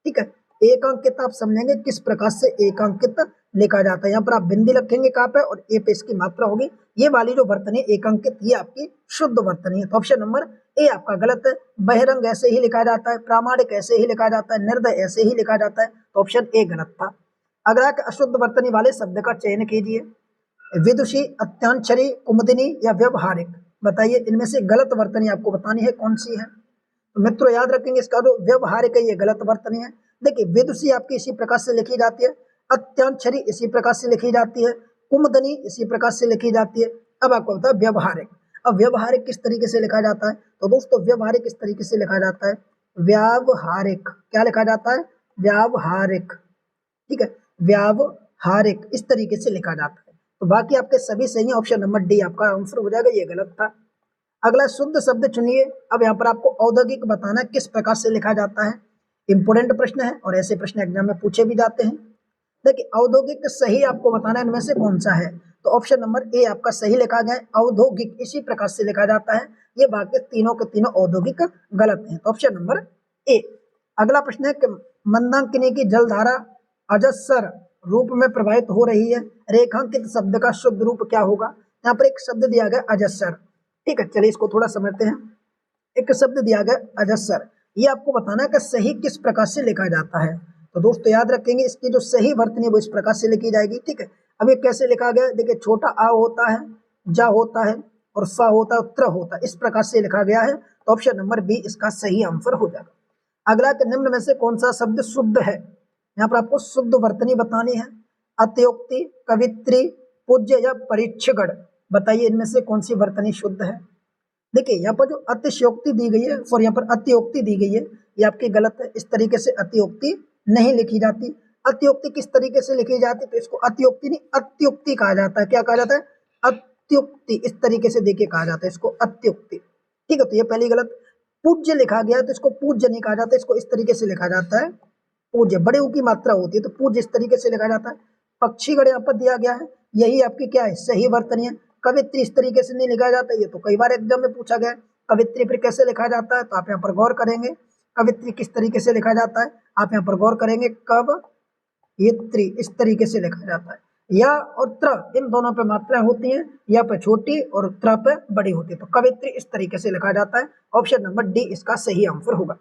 ठीक है, एकांकित आप समझेंगे किस प्रकार से एकांकित लिखा जाता है। यहाँ पर आप बिंदी रखेंगे कहाँ पे और ए पे इसकी मात्रा होगी, ये वाली जो वर्तनी एकांकित ये आपकी शुद्ध वर्तनी है, तो ऑप्शन नंबर ए आपका गलत है। बहिरंग ऐसे ही लिखा जाता है, प्रामाणिक ऐसे ही लिखा जाता है, निर्दय ऐसे ही लिखा जाता है, तो ऑप्शन ए गलत था। अगला अशुद्ध वर्तनी वाले शब्द का चयन कीजिए, विदुषी, अत्यांक्षरी, कुमुदिनी या व्यवहारिक, बताइए इनमें से गलत वर्तनी आपको बतानी है कौन सी है। तो मित्रों याद रखेंगे इसका जो व्यवहारिक है ये गलत वर्तनी है। देखिए विदुषी आपकी इसी प्रकार से लिखी जाती है, अत्यांक्षरी इसी प्रकार से लिखी जाती है, कुमुदनी इसी प्रकार से लिखी जाती है। अब आपको बता व्यवहारिक, अब व्यवहारिक किस तरीके से लिखा जाता है, तो दोस्तों व्यवहारिक इस तरीके से लिखा जाता है, व्यावहारिक, क्या लिखा जाता है, व्यावहारिक। ठीक है, व्यावहारिक इस तरीके से लिखा जाता है। तो बाकी आपके सभी सही, ऑप्शन नंबर डी आपका आंसर हो जाएगा, ये गलत था। अगला शुद्ध शब्द चुनिए। अब यहाँ पर आपको औद्योगिक बताना है किस प्रकार से लिखा जाता है, इंपोर्टेंट प्रश्न है और ऐसे प्रश्न एग्जाम में पूछे भी जाते हैं। देखिए औद्योगिक सही आपको बताना है इनमें से कौन सा है, तो ऑप्शन नंबर ए आपका सही लिखा गया है, औद्योगिक इसी प्रकार से लिखा जाता है। ये बाकी तीनों के तीनों औद्योगिक गलत हैं, तो ऑप्शन नंबर ए। अगला प्रश्न है कि मंदाकिनी की जलधारा अजस्र रूप में प्रवाहित हो रही है, रेखांकित शब्द का शुद्ध रूप क्या होगा। यहाँ पर एक शब्द दिया गया अजस्र, ठीक है, चलिए इसको थोड़ा समझते हैं। एक शब्द दिया गया अजस्र, ये आपको बताना है कि सही किस प्रकार से लिखा जाता है। तो दोस्तों याद रखेंगे इसकी जो सही वर्तनी वो इस प्रकार से लिखी जाएगी। ठीक है, अब ये कैसे लिखा गया, देखिए छोटा आ होता है, जा होता है और सा होता है, त्र होता है, इस प्रकार से लिखा गया है, तो ऑप्शन नंबर बी इसका सही आंसर हो जाएगा। अगला कि निम्न में से कौन सा शब्द शुद्ध है, यहाँ पर आपको शुद्ध वर्तनी बतानी है। अत्योक्ति, कवित्री, पूज्य या परीक्षगण, बताइए इनमें से कौन सी वर्तनी शुद्ध है। देखिए यहाँ पर जो अतिशयोक्ति दी गई है, सॉरी यहाँ पर अतियोक्ति दी गई है, ये आपकी गलत है। इस तरीके से अतियोक्ति नहीं लिखी जाती। अतियोक्ति किस तरीके से लिखी जाती, तो इसको अतियोक्ति नहीं अत्युक्ति कहा जाता है। क्या कहा जाता है, अत्युक्ति। इस तरीके से देखिए कहा जाता है इसको अत्युक्ति। ठीक है, तो ये पहली गलत। पूज्य लिखा गया है तो इसको पूज्य नहीं कहा जाता, इसको इस तरीके से लिखा जाता है पूज्य। बड़े ऊ की मात्रा होती है तो पूज्य इस तरीके से लिखा जाता है। पक्षीगण यहाँ पर दिया गया है, यही आपकी क्या है, सही वर्तनी है। कवित्री इस तरीके से नहीं लिखा जाता, ये तो कई बार एग्जाम में पूछा गया है। कवित्री फिर कैसे लिखा जाता है, तो आप यहाँ पर गौर करेंगे। कवित्री किस तरीके से लिखा जाता है, आप यहाँ पर गौर करेंगे। कवयित्री इस तरीके से लिखा जाता है। या और त्र इन दोनों पे मात्राएं होती हैं, या पे छोटी और त्र पे बड़ी होती है, तो कवित्री इस तरीके से लिखा जाता है। ऑप्शन नंबर डी इसका सही आंसर होगा।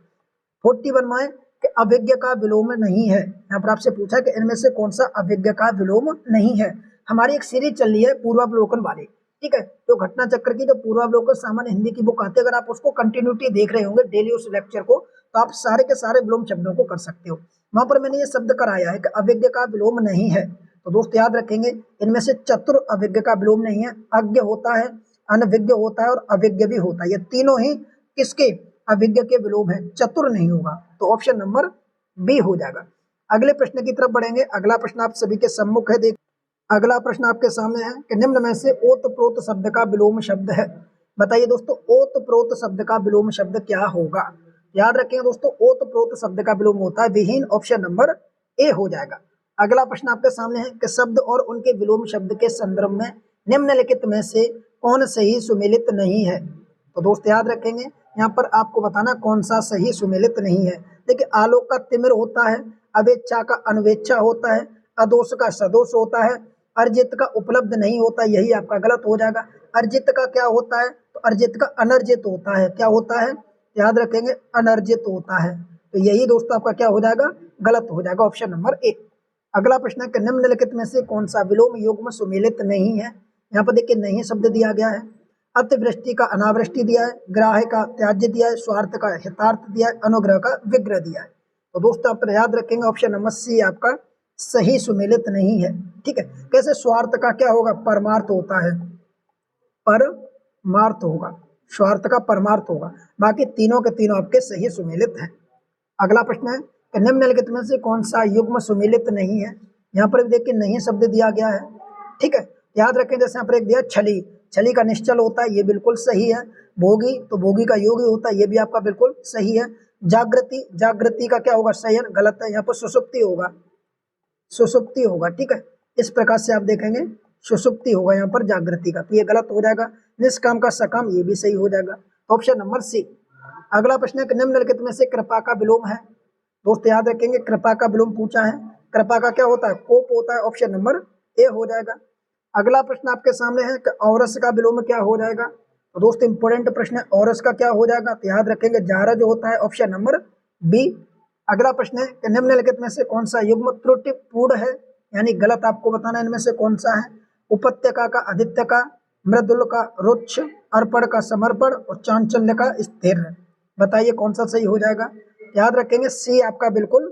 41 में कि अभिज्ञ का विलोम नहीं है। यहाँ पर आपसे पूछा कि इनमें से कौन सा अभिज्ञ का विलोम नहीं है। हमारी एक सीरीज चल रही है पूर्वावलोकन वाली, ठीक है, जो घटना चक्र की जो पूर्वावलोकन सामान्य हिंदी की बुक आती है, अगर आप उसको कंटिन्यूटी देख रहे होंगे डेली उस लेक्चर को, तो आप सारे के सारे विलोम शब्दों को कर सकते हो। वहां पर मैंने ये शब्द कराया है कि अभिज्ञ का विलोम नहीं है। तो दोस्त याद रखेंगे इनमें से चतुर अभिज्ञ का विलोम नहीं है। अज्ञ होता है, अनभिज्ञ होता है और अभिज्ञ भी होता है। ये तीनों ही किसके, अभिज्ञ के विलोम है, चतुर नहीं होगा। तो ऑप्शन नंबर बी हो जाएगा। अगले प्रश्न की तरफ बढ़ेंगे। अगला प्रश्न आप सभी के सम्मुख है। देख, अगला प्रश्न आपके सामने है कि निम्न में से ओतप्रोत शब्द का विलोम शब्द है। बताइए दोस्तों ओतप्रोत शब्द का विलोम शब्द क्या होगा। याद रखेंगे दोस्तों ओतप्रोत शब्द का विलोम होता है विहीन। ऑप्शन नंबर ए हो जाएगा। अगला प्रश्न आपके सामने है कि शब्द और उनके विलोम शब्द के संदर्भ में निम्नलिखित में से कौन सही सुमेलित नहीं है। तो दोस्त याद रखेंगे यहाँ पर आपको बताना कौन सा सही सुमेलित नहीं है। देखिए आलोक का तिमिर होता है, अवेच्छा का अनवेच्छा होता है, अदोष का सदोष होता है, अर्जित का उपलब्ध नहीं होता, यही आपका गलत हो जाएगा। अर्जित का क्या होता है, तो अर्जित का अनर्जित होता है। क्या होता है, याद रखेंगे अनर्जित होता है। तो यही दोस्तों आपका क्या हो जाएगा, गलत हो जाएगा। Option number A. अगला प्रश्न है कि निम्नलिखित में से कौन सा विलोम युग्म सुमेलित नहीं है। यहाँ पर देखिए नहीं शब्द दिया गया है। अतिवृष्टि का अनावृष्टि दिया है, ग्राह्य का त्याज्य दिया है, स्वार्थ का हितार्थ दिया है, अनुग्रह का विग्रह दिया है। तो दोस्तों आप याद रखेंगे ऑप्शन नंबर सी आपका सही सुमेलित नहीं है। ठीक है, कैसे, स्वार्थ का क्या होगा, परमार्थ होता है, परमार्थ होगा, स्वार्थ का परमार्थ होगा। बाकी तीनों के तीनों आपके सही सुमेलित हैं। अगला प्रश्न है कि निम्नलिखित में से कौन सा युग्म सुमेलित नहीं है। यहाँ पर देखिए नहीं शब्द दिया गया है। ठीक है, याद रखें जैसे यहाँ पर एक दिया छली, छली का निश्चल होता है, ये बिल्कुल सही है। भोगी, तो भोगी का योगी होता है, ये भी आपका बिल्कुल सही है। जागृति, जागृति का क्या होगा, शयन, गलत है। यहाँ पर सुसुप्ति होगा, सुसुप्ति होगा। ठीक है, इस प्रकार से आप देखेंगे सुसुप्ति होगा यहाँ पर जागृति का, तो ये गलत हो जाएगा। निष्काम का सकाम, ये भी सही हो जाएगा। Option number C. अगला प्रश्न है कि निम्नलिखित में से कृपा का विलोम है। दोस्त याद रखेंगे कृपा का विलोम पूछा है। कृपा का क्या होता है, कोप होता है। ऑप्शन नंबर ए हो जाएगा। अगला प्रश्न आपके सामने है कि औरस का विलोम क्या हो जाएगा। तो दोस्त इंपोर्टेंट प्रश्न है, औरस का क्या हो जाएगा, तो याद रखेंगे जारा जो होता है। Option number B. अगला प्रश्न है कि निम्नलिखित में से कौन सा युग्म त्रुटिपूर्ण है, यानी गलत आपको बताना इनमें से कौन सा है। उपत्यका का आदित्य का, मृदुल का रुक्ष, अर्पण का समर्पण और चांचल्य का स्थिर। बताइए कौन सा सही हो जाएगा। याद रखेंगे सी आपका बिल्कुल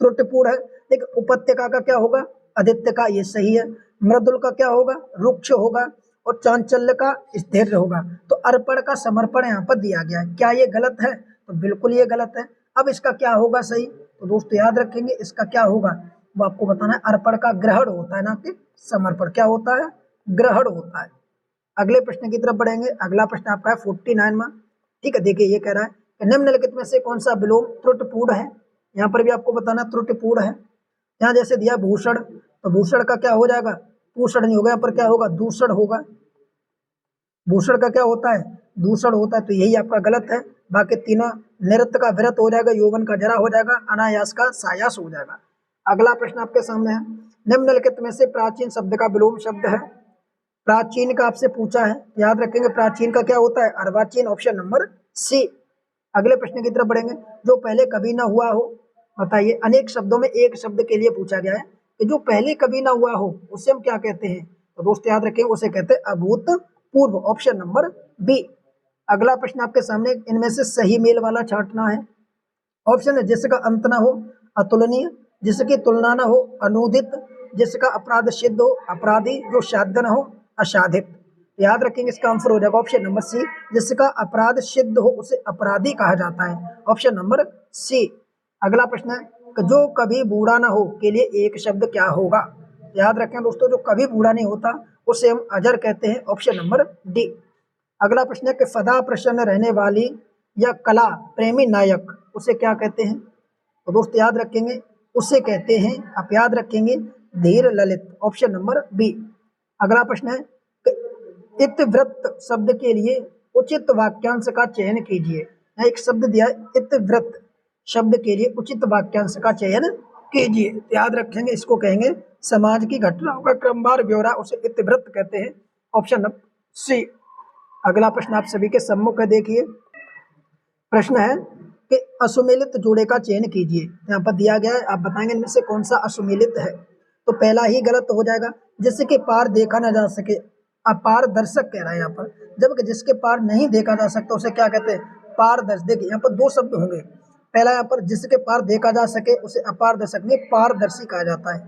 त्रुटिपूर्ण है। देखिए उपत्यका का क्या होगा, आदित्य का, ये सही है। मृदुल का क्या होगा, रुक्ष होगा और चांचल्य का स्थिर होगा। तो अर्पण का समर्पण यहाँ पर दिया गया है, क्या ये गलत है, तो बिल्कुल ये गलत है। अब इसका क्या होगा सही, तो दोस्तों याद रखेंगे इसका क्या होगा, वो आपको बताना है। अर्पण का ग्रहण होता है, ना कि समर्पण। क्या होता है, ग्रहण होता है। अगले प्रश्न की तरफ बढ़ेंगे। अगला प्रश्न आपका है 49 में। ठीक है, देखिए ये कह रहा है कि निम्नलिखित में से कौन सा विलोम त्रुटिपूर्ण है। यहाँ पर भी आपको बताना त्रुटिपूर्ण है। यहाँ जैसे दिया भूषण, तो भूषण का क्या हो जाएगा, भूषण नहीं होगा, यहाँ पर क्या होगा, दूषण होगा। भूषण का क्या होता है, दूषण होता है, तो यही आपका गलत है। बाकी तीनों, निरत का विरत हो जाएगा, यौवन का जरा हो जाएगा, अनायास का सायास हो जाएगा। अगला प्रश्न आपके सामने है, निम्नलिखित में से प्राचीन शब्द का विलोम शब्द है। प्राचीन का आपसे पूछा है, याद रखेंगे प्राचीन का क्या होता है, अर्वाचीन। ऑप्शन नंबर सी। अगले प्रश्न की तरफ बढ़ेंगे, जो पहले कभी ना हुआ हो। बताइए, अनेक शब्दों में एक शब्द के लिए पूछा गया है कि जो पहले कभी ना हुआ हो उसे हम क्या कहते हैं, तो दोस्त याद रखें उसे कहते हैं अभूतपूर्व। Option number B. अगला प्रश्न आपके सामने, इनमें से सही मेल वाला छांटना है। ऑप्शन है जिसका अंत ना हो, अतुलनीय, जिसकी तुलना ना हो, अनूदित, जिसका अपराध सिद्ध हो, अपराधी, जो साध्य न हो, असाधित। याद रखेंगे इसका आंसर हो जाएगा ऑप्शन नंबर सी, जिसका अपराध सिद्ध हो उसे अपराधी कहा जाता है, ऑप्शन नंबर सी। अगला प्रश्न है कि जो कभी बूढ़ा ना हो के लिए एक शब्द क्या होगा। याद रखें दोस्तों, जो कभी बूढ़ा नहीं होता उसे हम अजर कहते हैं, ऑप्शन नंबर डी। अगला प्रश्न है कि सदा प्रसन्न रहने वाली या कला प्रेमी नायक उसे क्या कहते हैं। तो दोस्त याद रखेंगे उसे कहते हैं, आप याद रखेंगे, धीर ललित, ऑप्शन नंबर बी। अगला प्रश्न है कि इतवृत्त शब्द के लिए उचित वाक्यांश का चयन कीजिए। यहाँ एक शब्द दिया है, इतवृत्त शब्द के लिए उचित वाक्यांश का चयन कीजिए। याद रखेंगे इसको कहेंगे समाज की घटनाओं का क्रमवार ब्यौरा, उसे इतवृत्त कहते हैं, ऑप्शन नंबर सी। अगला प्रश्न आप सभी के सम्मुख है, देखिए प्रश्न है कि असुमेलित जोड़े का चयन कीजिए। यहाँ पर दिया गया है, आप बताएंगे इनमें से कौन सा असुमेलित है। तो पहला ही गलत हो जाएगा, जिसके पार देखा ना जा सके, अपारदर्शक कह रहा है यहाँ पर, जबकि जिसके पार नहीं देखा जा सकता उसे क्या कहते हैं, पारदर्शी। देखिए यहाँ पर दो शब्द होंगे, पहला यहाँ पर जिसके पार देखा जा सके उसे अपारदर्शक नहीं पारदर्शी कहा जाता है,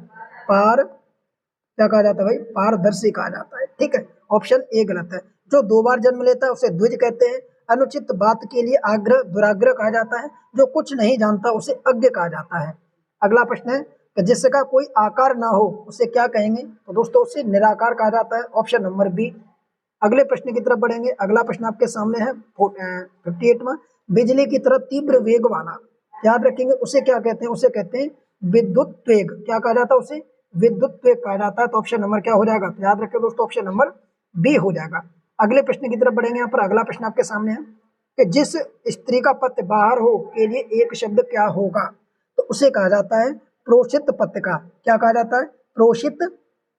पार क्या कहा जाता है भाई, पारदर्शी कहा जाता है, ठीक है, ऑप्शन ए गलत है। जो दो बार जन्म लेता है उसे द्विज कहते हैं। अनुचित बात के लिए आग्रह दुराग्रह कहा जाता है। जो कुछ नहीं जानता उसे अज्ञ कहा जाता है। अगला प्रश्न है कि जिसका कोई आकार ना हो उसे क्या कहेंगे। तो दोस्तों उसे निराकार कहा जाता है, ऑप्शन नंबर बी। अगले प्रश्न की तरफ बढ़ेंगे। अगला प्रश्न आपके सामने है 58वां, बिजली की तरह तीव्र वेग वाला, याद रखेंगे उसे क्या कहते हैं, उसे कहते हैं विद्युत वेग। क्या कहा जाता है उसे, विद्युत वेग कहा जाता है। तो ऑप्शन नंबर क्या हो जाएगा, तो याद रखें दोस्तों ऑप्शन नंबर बी हो जाएगा। अगले प्रश्न की तरफ बढ़ेंगे। यहाँ पर अगला प्रश्न आपके सामने है कि जिस स्त्री का पत्र बाहर हो के लिए एक शब्द क्या होगा। तो उसे कहा जाता है प्रोषित पत्रिका। क्या कहा जाता है, प्रोषित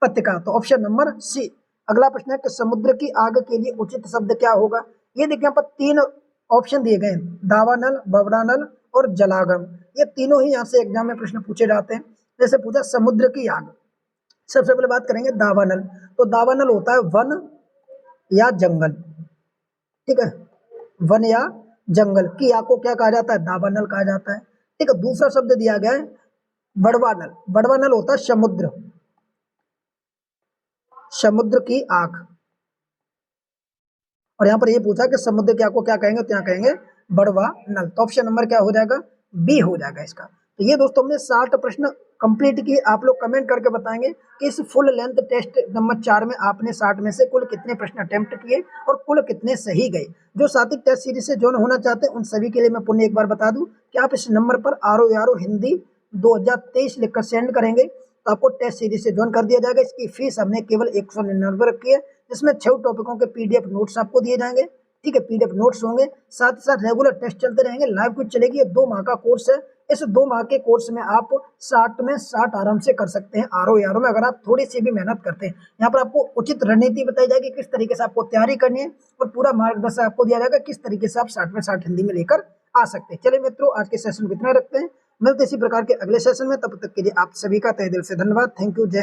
पत्रिका। तो ऑप्शन नंबर सी। अगला प्रश्न है कि समुद्र की आग के लिए उचित शब्द क्या होगा। ये देखिए यहाँ पर तीन ऑप्शन दिए गए हैं, दावानल, बवड़ानल और जलागम। ये तीनों ही यहाँ से एग्जाम में प्रश्न पूछे जाते हैं। जैसे पूछा समुद्र की आग, सबसे पहले बात करेंगे दावानल। तो दावानल होता है वन या जंगल, ठीक है, वन या जंगल की आग को क्या कहा जाता है, दावानल कहा जाता है, ठीक है। दूसरा शब्द दिया गया है बड़वानल। बड़वानल होता है समुद्र, समुद्र की आग। और यहाँ पर ये पूछा कि समुद्र की आग को क्या कहेंगे, तो यहाँ कहेंगे बड़वानल। तो ऑप्शन नंबर क्या हो जाएगा, बी हो जाएगा इसका। तो ये दोस्तों हमने 60 प्रश्न कंप्लीट किए। आप लोग कमेंट करके बताएंगे कि इस फुल लेंथ टेस्ट नंबर 4 में आपने 60 में से कुल कितने प्रश्न अटेम्प्ट किए और कुल कितने सही गए। जो साथी टेस्ट सीरीज से ज्वाइन होना चाहते हैं उन सभी के लिए मैं पुनः एक बार बता दूं कि आप इस नंबर पर RO हिंदी 2023 लिखकर सेंड करेंगे तो आपको टेस्ट सीरीज से ज्वाइन कर दिया जाएगा। इसकी फीस हमने केवल 199 रखी है, जिसमें 6 टॉपिकों के PDF नोट्स आपको दिए जाएंगे, ठीक है, PDF नोट्स होंगे, साथ ही साथ रेगुलर टेस्ट चलते रहेंगे, लाइव क्विज चलेगी। ये 2 माह का कोर्स है। इस 2 माह के कोर्स में आप 60 में 60 आराम से कर सकते हैं RO में, अगर आप थोड़ी सी भी मेहनत करते हैं। यहाँ पर आपको उचित रणनीति बताई जाएगी, किस तरीके से आपको तैयारी करनी है, और पूरा मार्गदर्शन आपको दिया जाएगा किस तरीके से आप 60 में 60 हिंदी में लेकर आ सकते हैं। चलिए मित्रों, आज के सेशन को इतना रखते हैं, मिलते इसी प्रकार के अगले सेशन में। तब तक के लिए आप सभी का तहे दिल से धन्यवाद। Thank you. जय